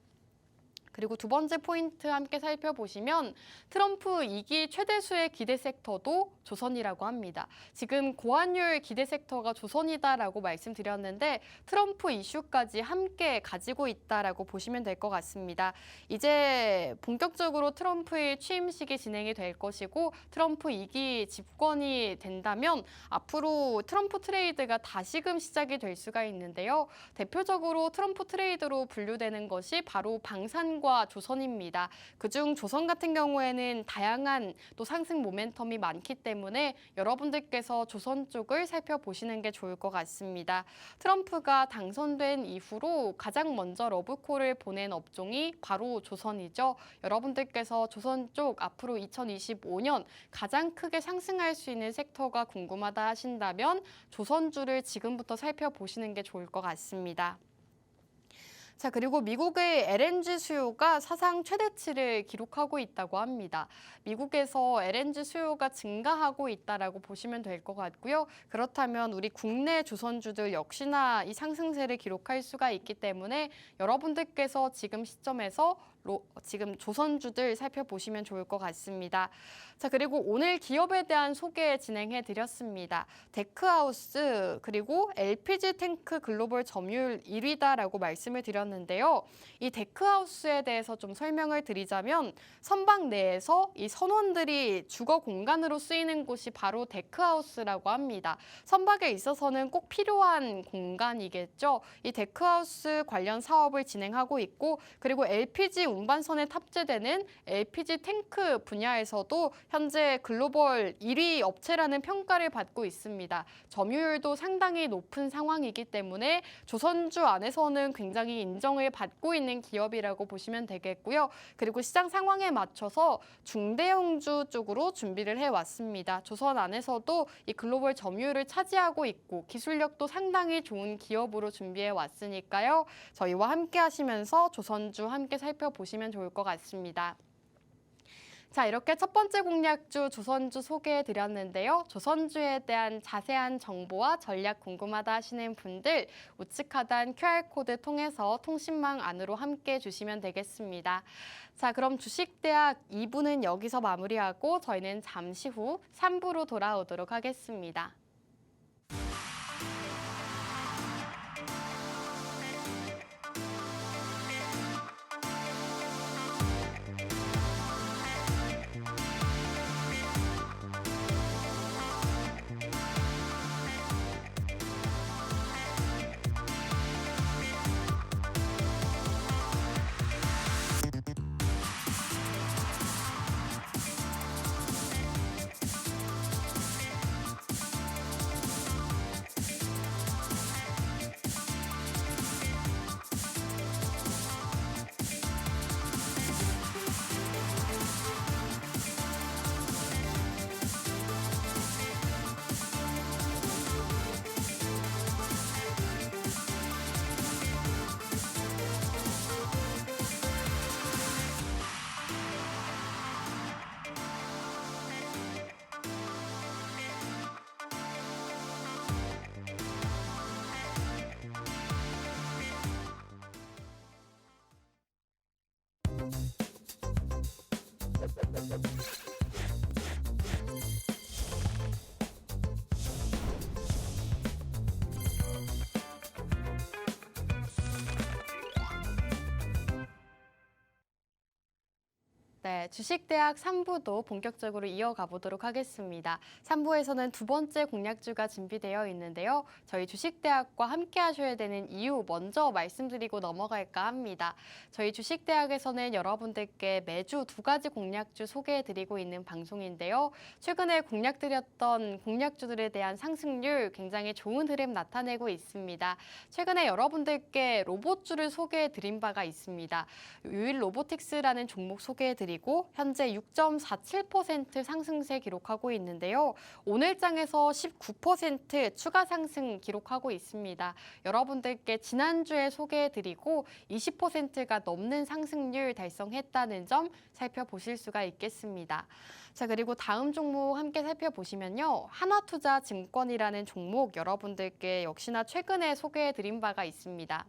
그리고 두 번째 포인트 함께 살펴보시면 트럼프 2기 최대 수혜 기대 섹터도 조선이라고 합니다. 지금 고환율 기대 섹터가 조선이다라고 말씀드렸는데 트럼프 이슈까지 함께 가지고 있다라고 보시면 될 것 같습니다. 이제 본격적으로 트럼프의 취임식이 진행이 될 것이고 트럼프 2기 집권이 된다면 앞으로 트럼프 트레이드가 다시금 시작이 될 수가 있는데요. 대표적으로 트럼프 트레이드로 분류되는 것이 바로 방산과 조선입니다. 그중 조선 같은 경우에는 다양한 또 상승 모멘텀이 많기 때문에 여러분들께서 조선 쪽을 살펴보시는 게 좋을 것 같습니다. 트럼프가 당선된 이후로 가장 먼저 러브콜을 보낸 업종이 바로 조선이죠. 여러분들께서 조선 쪽 앞으로 2025년 가장 크게 상승할 수 있는 섹터가 궁금하다 하신다면 조선주를 지금부터 살펴보시는 게 좋을 것 같습니다. 자, 그리고 미국의 LNG 수요가 사상 최대치를 기록하고 있다고 합니다. 미국에서 LNG 수요가 증가하고 있다라고 보시면 될 것 같고요. 그렇다면 우리 국내 조선주들 역시나 이 상승세를 기록할 수가 있기 때문에 여러분들께서 지금 시점에서 지금 조선주들 살펴보시면 좋을 것 같습니다. 자, 그리고 오늘 기업에 대한 소개 진행해 드렸습니다. 데크하우스 그리고 LPG 탱크 글로벌 점유율 1위다라고 말씀을 드렸는데요. 이 데크하우스에 대해서 좀 설명을 드리자면 선박 내에서 이 선원들이 주거 공간으로 쓰이는 곳이 바로 데크하우스라고 합니다. 선박에 있어서는 꼭 필요한 공간이겠죠. 이 데크하우스 관련 사업을 진행하고 있고 그리고 LPG 운반선에 탑재되는 LPG 탱크 분야에서도 현재 글로벌 1위 업체라는 평가를 받고 있습니다. 점유율도 상당히 높은 상황이기 때문에 조선주 안에서는 굉장히 인정을 받고 있는 기업이라고 보시면 되겠고요. 그리고 시장 상황에 맞춰서 중대형주 쪽으로 준비를 해왔습니다. 조선 안에서도 이 글로벌 점유율을 차지하고 있고 기술력도 상당히 좋은 기업으로 준비해 왔으니까요. 저희와 함께 하시면서 조선주 함께 살펴보시면 좋을 것 같습니다. 자, 이렇게 첫 번째 공략주 조선주 소개해 드렸는데요. 조선주에 대한 자세한 정보와 전략 궁금하다 하시는 분들 우측 하단 QR코드 통해서 통신망 안으로 함께 주시면 되겠습니다. 자, 그럼 주식대학 2부는 여기서 마무리하고 저희는 잠시 후 3부로 돌아오도록 하겠습니다. 네, 주식대학 3부도 본격적으로 이어가 보도록 하겠습니다. 3부에서는 두 번째 공략주가 준비되어 있는데요. 저희 주식대학과 함께 하셔야 되는 이유 먼저 말씀드리고 넘어갈까 합니다. 저희 주식대학에서는 여러분들께 매주 두 가지 공략주 소개해드리고 있는 방송인데요. 최근에 공략드렸던 공략주들에 대한 상승률 굉장히 좋은 흐름 나타내고 있습니다. 최근에 여러분들께 로봇주를 소개해드린 바가 있습니다. 유일 로보틱스라는 종목 소개해드리고 현재 6.47% 상승세 기록하고 있는데요. 오늘 장에서 19% 추가 상승 기록하고 있습니다. 여러분들께 지난주에 소개해드리고 20%가 넘는 상승률 달성했다는 점 살펴보실 수가 있겠습니다. 자, 그리고 다음 종목 함께 살펴보시면요. 하나투자증권이라는 종목 여러분들께 역시나 최근에 소개해드린 바가 있습니다.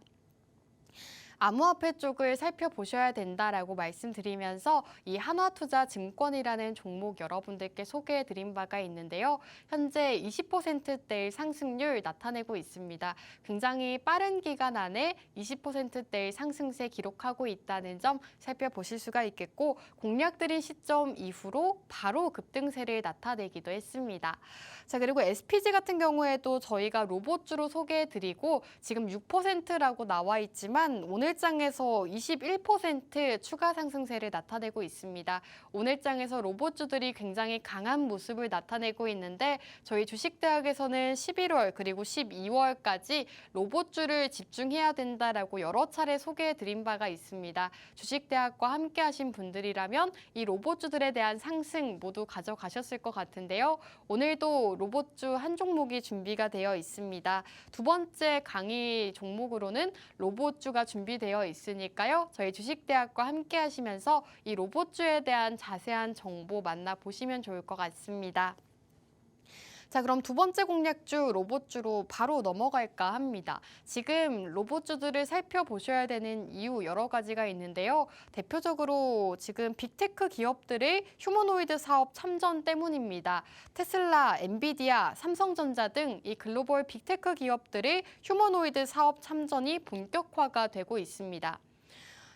암호화폐 쪽을 살펴보셔야 된다라고 말씀드리면서 이 한화투자증권이라는 종목 여러분들께 소개해드린 바가 있는데요. 현재 20%대의 상승률 나타내고 있습니다. 굉장히 빠른 기간 안에 20%대의 상승세 기록하고 있다는 점 살펴보실 수가 있겠고 공략드린 시점 이후로 바로 급등세를 나타내기도 했습니다. 자, 그리고 SPG 같은 경우에도 저희가 로봇주로 소개해드리고 지금 6%라고 나와 있지만 오늘장에서 21% 추가 상승세를 나타내고 있습니다. 오늘장에서 로봇주들이 굉장히 강한 모습을 나타내고 있는데 저희 주식대학에서는 11월 그리고 12월까지 로봇주를 집중해야 된다라고 여러 차례 소개해드린 바가 있습니다. 주식대학과 함께 하신 분들이라면 이 로봇주들에 대한 상승 모두 가져가셨을 것 같은데요. 오늘도 로봇주 한 종목이 준비가 되어 있습니다. 두 번째 강의 종목으로는 로봇주가 준비되어 있으니까요. 저희 주식대학과 함께 하시면서 이 로봇주에 대한 자세한 정보 만나보시면 좋을 것 같습니다. 자, 그럼 두 번째 공략주 로봇주로 바로 넘어갈까 합니다. 지금 로봇주들을 살펴보셔야 되는 이유 여러 가지가 있는데요. 대표적으로 지금 빅테크 기업들의 휴머노이드 사업 참전 때문입니다. 테슬라, 엔비디아, 삼성전자 등 이 글로벌 빅테크 기업들의 휴머노이드 사업 참전이 본격화가 되고 있습니다.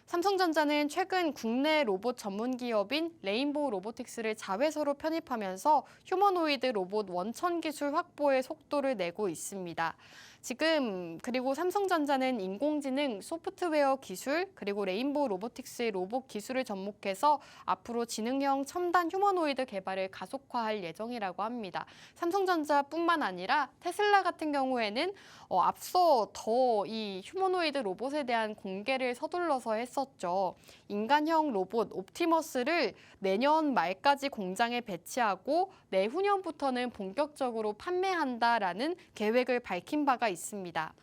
삼성전자는 최근 국내 로봇 전문 기업인 레인보우 로보틱스를 자회사로 편입하면서 휴머노이드 로봇 원천 기술 확보에 속도를 내고 있습니다. 지금 그리고 삼성전자는 인공지능, 소프트웨어 기술, 그리고 레인보우 로보틱스의 로봇 기술을 접목해서 앞으로 지능형 첨단 휴머노이드 개발을 가속화할 예정이라고 합니다. 삼성전자뿐만 아니라 테슬라 같은 경우에는 앞서 더 이 휴머노이드 로봇에 대한 공개를 서둘러서 했었죠. 인간형 로봇 옵티머스를 내년 말까지 공장에 배치하고 내후년부터는 본격적으로 판매한다라는 계획을 밝힌 바가 있습니다.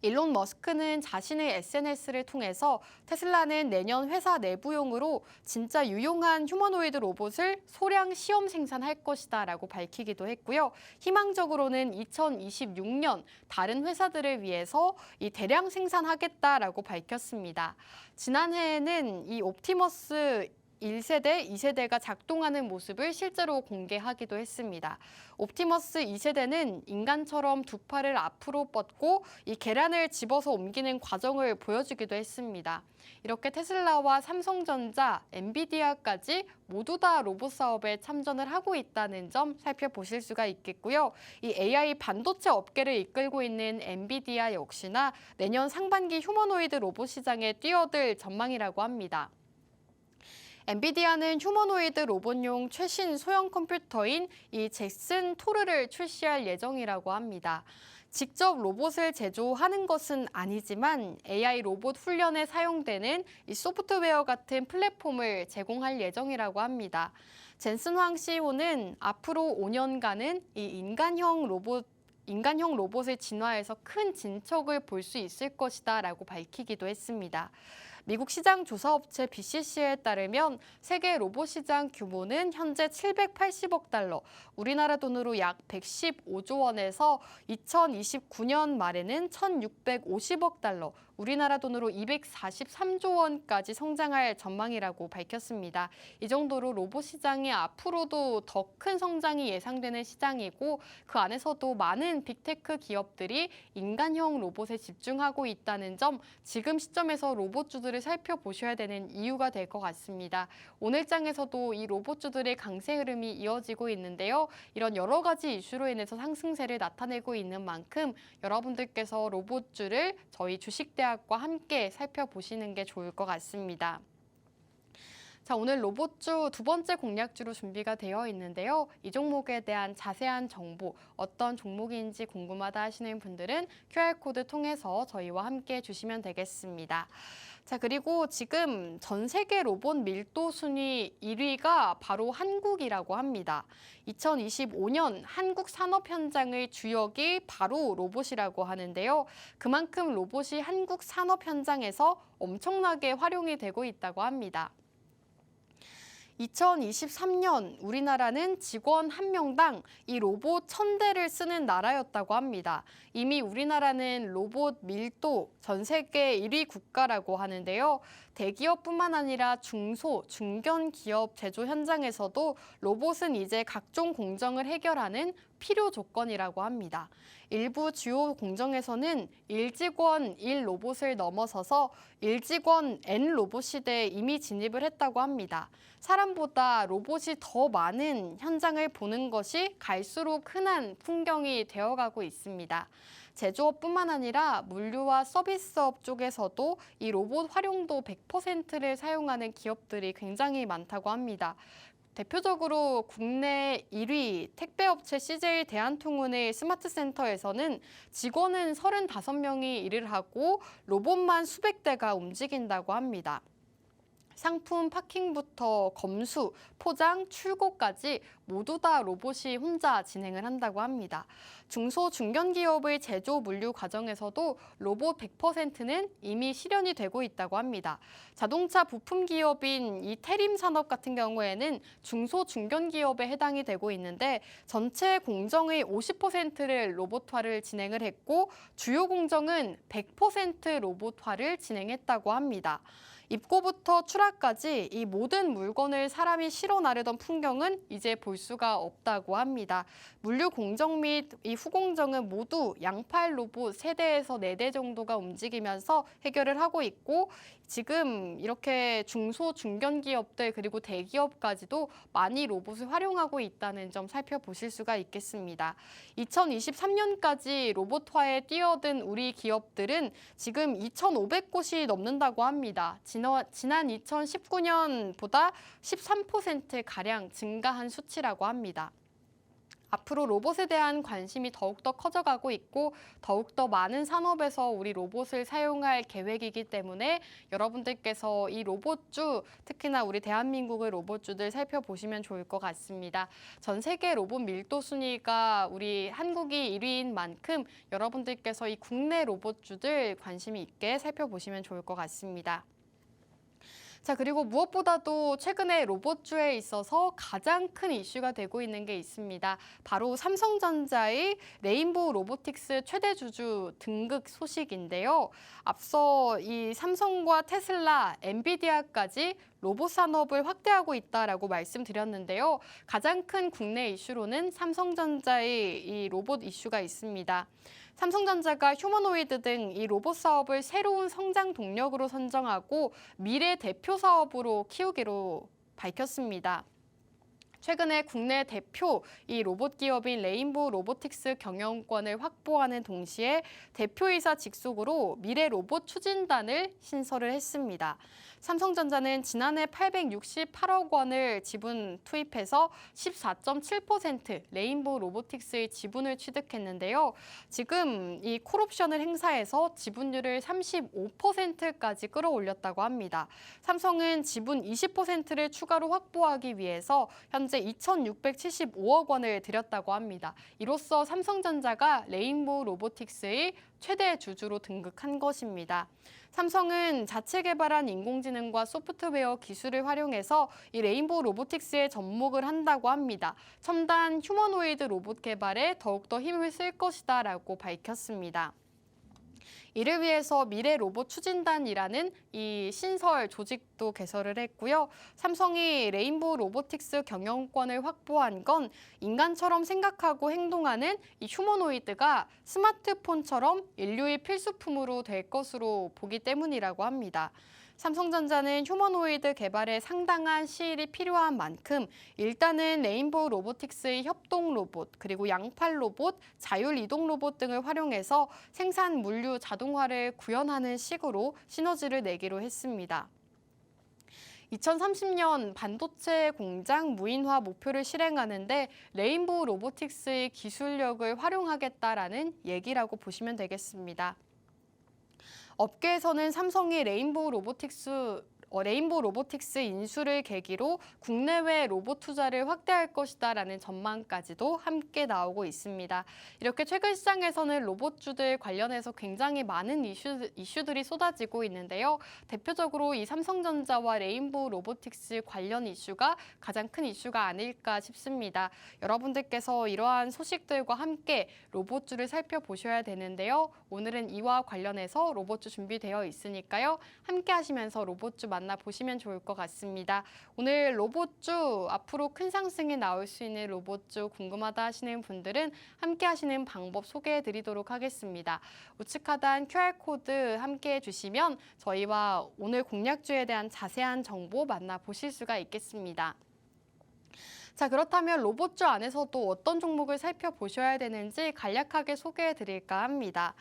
일론 머스크는 자신의 SNS를 통해서 테슬라는 내년 회사 내부용으로 진짜 유용한 휴머노이드 로봇을 소량 시험 생산할 것이다 라고 밝히기도 했고요. 희망적으로는 2026년 다른 회사들을 위해서 이 대량 생산하겠다라고 밝혔습니다. 지난해에는 이 옵티머스 1세대, 2세대가 작동하는 모습을 실제로 공개하기도 했습니다. 옵티머스 2세대는 인간처럼 두 팔을 앞으로 뻗고 이 계란을 집어서 옮기는 과정을 보여주기도 했습니다. 이렇게 테슬라와 삼성전자, 엔비디아까지 모두 다 로봇 사업에 참전을 하고 있다는 점 살펴보실 수가 있겠고요. 이 AI 반도체 업계를 이끌고 있는 엔비디아 역시나 내년 상반기 휴머노이드 로봇 시장에 뛰어들 전망이라고 합니다. 엔비디아는 휴머노이드 로봇용 최신 소형 컴퓨터인 이 잭슨 토르를 출시할 예정이라고 합니다. 직접 로봇을 제조하는 것은 아니지만 AI 로봇 훈련에 사용되는 이 소프트웨어 같은 플랫폼을 제공할 예정이라고 합니다. 젠슨 황 CEO는 앞으로 5년간은 이 인간형 로봇을 진화해서 큰 진척을 볼 수 있을 것이다 라고 밝히기도 했습니다. 미국 시장 조사업체 BCC에 따르면 세계 로봇 시장 규모는 현재 780억 달러, 우리나라 돈으로 약 115조 원에서 2029년 말에는 1,650억 달러, 우리나라 돈으로 243조 원까지 성장할 전망이라고 밝혔습니다. 이 정도로 로봇 시장이 앞으로도 더 큰 성장이 예상되는 시장이고 그 안에서도 많은 빅테크 기업들이 인간형 로봇에 집중하고 있다는 점, 지금 시점에서 로봇주들을 로봇주들을 살펴보셔야 되는 이유가 될 것 같습니다. 오늘 장에서도 이 로봇주들의 강세 흐름이 이어지고 있는데요. 이런 여러 가지 이슈로 인해서 상승세를 나타내고 있는 만큼 여러분들께서 로봇주를 저희 주식대학과 함께 살펴보시는 게 좋을 것 같습니다. 자, 오늘 로봇주 두 번째 공략주로 준비가 되어 있는데요. 이 종목에 대한 자세한 정보, 어떤 종목인지 궁금하다 하시는 분들은 QR코드 통해서 저희와 함께 주시면 되겠습니다. 자, 그리고 지금 전 세계 로봇 밀도 순위 1위가 바로 한국이라고 합니다. 2025년 한국 산업 현장의 주역이 바로 로봇이라고 하는데요. 그만큼 로봇이 한국 산업 현장에서 엄청나게 활용이 되고 있다고 합니다. 2023년 우리나라는 직원 1명당 이 로봇 1000대를 쓰는 나라였다고 합니다. 이미 우리나라는 로봇 밀도 전 세계 1위 국가라고 하는데요. 대기업뿐만 아니라 중소, 중견 기업 제조 현장에서도 로봇은 이제 각종 공정을 해결하는 필요 조건이라고 합니다. 일부 주요 공정에서는 1직원 1로봇을 넘어서서 1직원 N로봇 시대에 이미 진입을 했다고 합니다. 사람보다 로봇이 더 많은 현장을 보는 것이 갈수록 흔한 풍경이 되어가고 있습니다. 제조업뿐만 아니라 물류와 서비스업 쪽에서도 이 로봇 활용도 100%를 사용하는 기업들이 굉장히 많다고 합니다. 대표적으로 국내 1위 택배업체 CJ 대한통운의 스마트센터에서는 직원은 35명이 일을 하고 로봇만 수백 대가 움직인다고 합니다. 상품 파킹부터 검수, 포장, 출고까지 모두 다 로봇이 혼자 진행을 한다고 합니다. 중소, 중견기업의 제조 물류 과정에서도 로봇 100%는 이미 실현이 되고 있다고 합니다. 자동차 부품 기업인 이 태림 산업 같은 경우에는 중소, 중견기업에 해당이 되고 있는데 전체 공정의 50%를 로봇화를 진행을 했고 주요 공정은 100% 로봇화를 진행했다고 합니다. 입고부터 출하까지 이 모든 물건을 사람이 실어 나르던 풍경은 이제 볼 수가 없다고 합니다. 물류 공정 및 이 후공정은 모두 양팔 로봇 3대에서 4대 정도가 움직이면서 해결을 하고 있고 지금 이렇게 중소, 중견 기업들 그리고 대기업까지도 많이 로봇을 활용하고 있다는 점 살펴보실 수가 있겠습니다. 2023년까지 로봇화에 뛰어든 우리 기업들은 지금 2,500곳이 넘는다고 합니다. 지난 2019년보다 13%가량 증가한 수치라고 합니다. 앞으로 로봇에 대한 관심이 더욱더 커져가고 있고 더욱더 많은 산업에서 우리 로봇을 사용할 계획이기 때문에 여러분들께서 이 로봇주, 특히나 우리 대한민국의 로봇주들 살펴보시면 좋을 것 같습니다. 전 세계 로봇 밀도 순위가 우리 한국이 1위인 만큼 여러분들께서 이 국내 로봇주들 관심이 있게 살펴보시면 좋을 것 같습니다. 자, 그리고 무엇보다도 최근에 로봇주에 있어서 가장 큰 이슈가 되고 있는 게 있습니다. 바로 삼성전자의 레인보우 로보틱스 최대 주주 등극 소식인데요. 앞서 이 삼성과 테슬라, 엔비디아까지 로봇 산업을 확대하고 있다라고 말씀드렸는데요. 가장 큰 국내 이슈로는 삼성전자의 이 로봇 이슈가 있습니다. 삼성전자가 휴머노이드 등 이 로봇 사업을 새로운 성장 동력으로 선정하고 미래 대표 사업으로 키우기로 밝혔습니다. 최근에 국내 대표 이 로봇 기업인 레인보우 로보틱스 경영권을 확보하는 동시에 대표이사 직속으로 미래 로봇 추진단을 신설을 했습니다. 삼성전자는 지난해 868억 원을 지분 투입해서 14.7% 레인보우 로보틱스의 지분을 취득했는데요. 지금 이 콜옵션을 행사해서 지분율을 35%까지 끌어올렸다고 합니다. 삼성은 지분 20%를 추가로 확보하기 위해서 현재 2,675억 원을 들였다고 합니다. 이로써 삼성전자가 레인보우 로보틱스의 최대 주주로 등극한 것입니다. 삼성은 자체 개발한 인공지능과 소프트웨어 기술을 활용해서 이 레인보우 로보틱스에 접목을 한다고 합니다. 첨단 휴머노이드 로봇 개발에 더욱더 힘을 쓸 것이다라고 밝혔습니다. 이를 위해서 미래 로봇 추진단이라는 이 신설 조직도 개설을 했고요. 삼성이 레인보우 로보틱스 경영권을 확보한 건 인간처럼 생각하고 행동하는 이 휴머노이드가 스마트폰처럼 인류의 필수품으로 될 것으로 보기 때문이라고 합니다. 삼성전자는 휴머노이드 개발에 상당한 시일이 필요한 만큼 일단은 레인보우 로보틱스의 협동 로봇, 그리고 양팔 로봇, 자율 이동 로봇 등을 활용해서 생산 물류 자동화를 구현하는 식으로 시너지를 내기로 했습니다. 2030년 반도체 공장 무인화 목표를 실행하는데 레인보우 로보틱스의 기술력을 활용하겠다라는 얘기라고 보시면 되겠습니다. 업계에서는 삼성이 레인보우 로보틱스 인수를 계기로 국내외 로봇 투자를 확대할 것이다라는 전망까지도 함께 나오고 있습니다. 이렇게 최근 시장에서는 로봇주들 관련해서 굉장히 많은 이슈들이 쏟아지고 있는데요. 대표적으로 이 삼성전자와 레인보우 로보틱스 관련 이슈가 가장 큰 이슈가 아닐까 싶습니다. 여러분들께서 이러한 소식들과 함께 로봇주를 살펴보셔야 되는데요. 오늘은 이와 관련해서 로봇주 준비되어 있으니까요. 함께 하시면서 로봇주 만나보시면 좋을 것 같습니다. 오늘 로봇주 앞으로 큰 상승이 나올 수 있는 로봇주 궁금하다 하시는 분들은 함께 하시는 방법 소개해 드리도록 하겠습니다. 우측 하단 QR코드 함께 해주시면 저희와 오늘 공략주에 대한 자세한 정보 만나보실 수가 있겠습니다. 자, 그렇다면 로봇주 안에서도 어떤 종목을 살펴보셔야 되는지 간략하게 소개해 드릴까 합니다.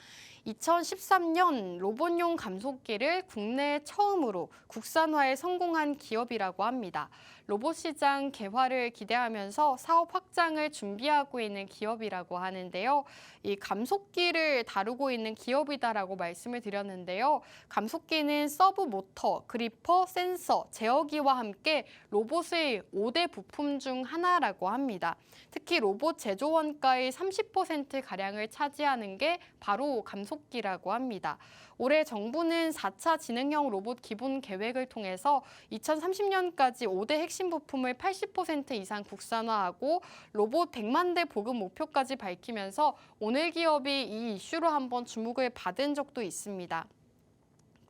2013년 로봇용 감속기를 국내에 처음으로 국산화에 성공한 기업이라고 합니다. 로봇 시장 개화를 기대하면서 사업 확장을 준비하고 있는 기업이라고 하는데요. 이 감속기를 다루고 있는 기업이다라고 말씀을 드렸는데요. 감속기는 서브 모터, 그리퍼, 센서, 제어기와 함께 로봇의 5대 부품 중 하나라고 합니다. 특히 로봇 제조 원가의 30%가량을 차지하는 게 바로 감속기라고 합니다. 올해 정부는 4차 지능형 로봇 기본 계획을 통해서 2030년까지 5대 핵심 부품을 80% 이상 국산화하고 로봇 100만 대 보급 목표까지 밝히면서 오늘 기업이 이 이슈로 한번 주목을 받은 적도 있습니다.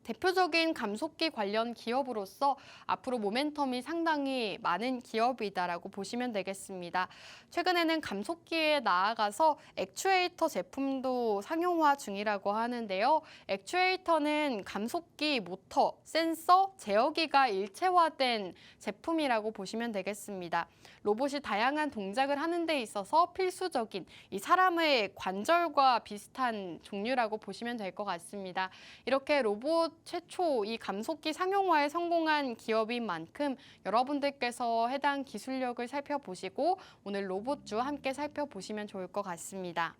대표적인 감속기 관련 기업으로서 앞으로 모멘텀이 상당히 많은 기업이다라고 보시면 되겠습니다. 최근에는 감속기에 나아가서 액추에이터 제품도 상용화 중이라고 하는데요. 액추에이터는 감속기, 모터, 센서, 제어기가 일체화된 제품이라고 보시면 되겠습니다. 로봇이 다양한 동작을 하는 데 있어서 필수적인 이 사람의 관절과 비슷한 종류라고 보시면 될 것 같습니다. 이렇게 로봇 최초 이 감속기 상용화에 성공한 기업인 만큼 여러분들께서 해당 기술력을 살펴보시고 오늘 로봇주 함께 살펴보시면 좋을 것 같습니다.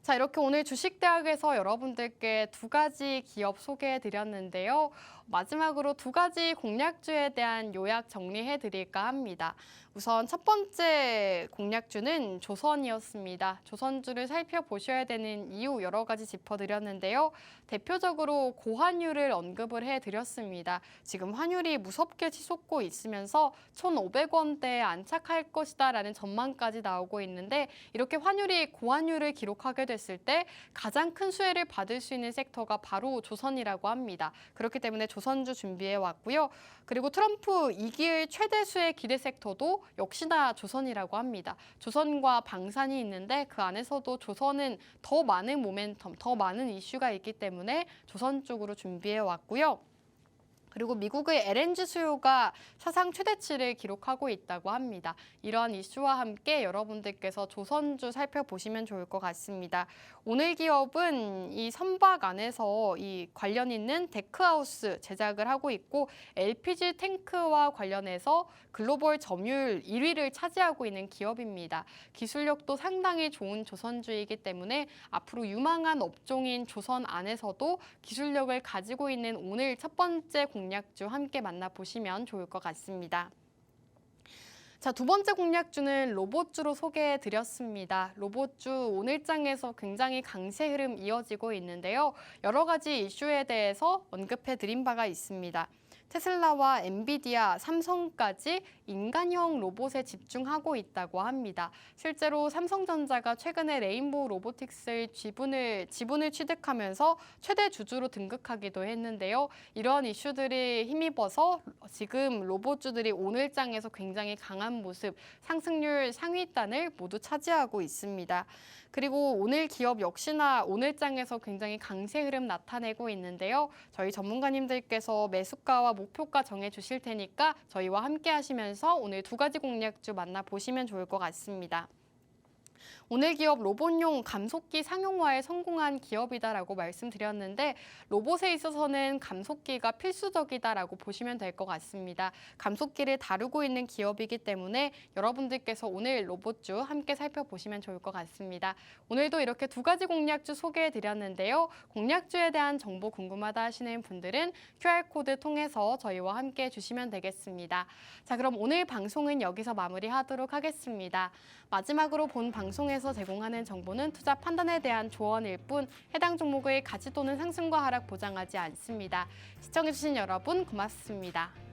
자, 이렇게 오늘 주식대학에서 여러분들께 두 가지 기업 소개해 드렸는데요. 마지막으로 두 가지 공략주에 대한 요약 정리해 드릴까 합니다. 우선 첫 번째 공략주는 조선이었습니다. 조선주를 살펴보셔야 되는 이유 여러 가지 짚어드렸는데요. 대표적으로 고환율을 언급을 해드렸습니다. 지금 환율이 무섭게 치솟고 있으면서 1,500원대에 안착할 것이다라는 전망까지 나오고 있는데 이렇게 환율이 고환율을 기록하게 됐을 때 가장 큰 수혜를 받을 수 있는 섹터가 바로 조선이라고 합니다. 그렇기 때문에 조선주 준비해 왔고요. 그리고 트럼프 2기의 최대 수혜 기대 섹터도 역시나 조선이라고 합니다. 조선과 방산이 있는데 그 안에서도 조선은 더 많은 모멘텀, 더 많은 이슈가 있기 때문에 조선 쪽으로 준비해 왔고요. 그리고 미국의 LNG 수요가 사상 최대치를 기록하고 있다고 합니다. 이러한 이슈와 함께 여러분들께서 조선주 살펴보시면 좋을 것 같습니다. 오늘 기업은 이 선박 안에서 이 관련 있는 데크하우스 제작을 하고 있고 LPG 탱크와 관련해서 글로벌 점유율 1위를 차지하고 있는 기업입니다. 기술력도 상당히 좋은 조선주이기 때문에 앞으로 유망한 업종인 조선 안에서도 기술력을 가지고 있는 오늘 첫 번째 공략주 함께 만나보시면 좋을 것 같습니다. 자, 두 번째 공략주는 로봇주로 소개해 드렸습니다. 로봇주 오늘장에서 굉장히 강세 흐름 이어지고 있는데요. 여러 가지 이슈에 대해서 언급해 드린 바가 있습니다. 테슬라와 엔비디아, 삼성까지 인간형 로봇에 집중하고 있다고 합니다. 실제로 삼성전자가 최근에 레인보우 로보틱스의 지분을 취득하면서 최대 주주로 등극하기도 했는데요. 이러한 이슈들이 힘입어서 지금 로봇주들이 오늘장에서 굉장히 강한 모습, 상승률 상위단을 모두 차지하고 있습니다. 그리고 오늘 기업 역시나 오늘장에서 굉장히 강세 흐름 나타내고 있는데요. 저희 전문가님들께서 매수가와 목표가 정해주실 테니까 저희와 함께 하시면서 오늘 두 가지 공략주 만나보시면 좋을 것 같습니다. 오늘 기업 로봇용 감속기 상용화에 성공한 기업이다라고 말씀드렸는데 로봇에 있어서는 감속기가 필수적이다라고 보시면 될 것 같습니다. 감속기를 다루고 있는 기업이기 때문에 여러분들께서 오늘 로봇주 함께 살펴보시면 좋을 것 같습니다. 오늘도 이렇게 두 가지 공략주 소개해드렸는데요. 공략주에 대한 정보 궁금하다 하시는 분들은 QR코드 통해서 저희와 함께 해주시면 되겠습니다. 자, 그럼 오늘 방송은 여기서 마무리하도록 하겠습니다. 마지막으로 본 방송에서 제공하는 정보는 투자 판단에 대한 조언일 뿐 해당 종목의 가치 또는 상승과 하락 보장하지 않습니다. 시청해주신 여러분 고맙습니다.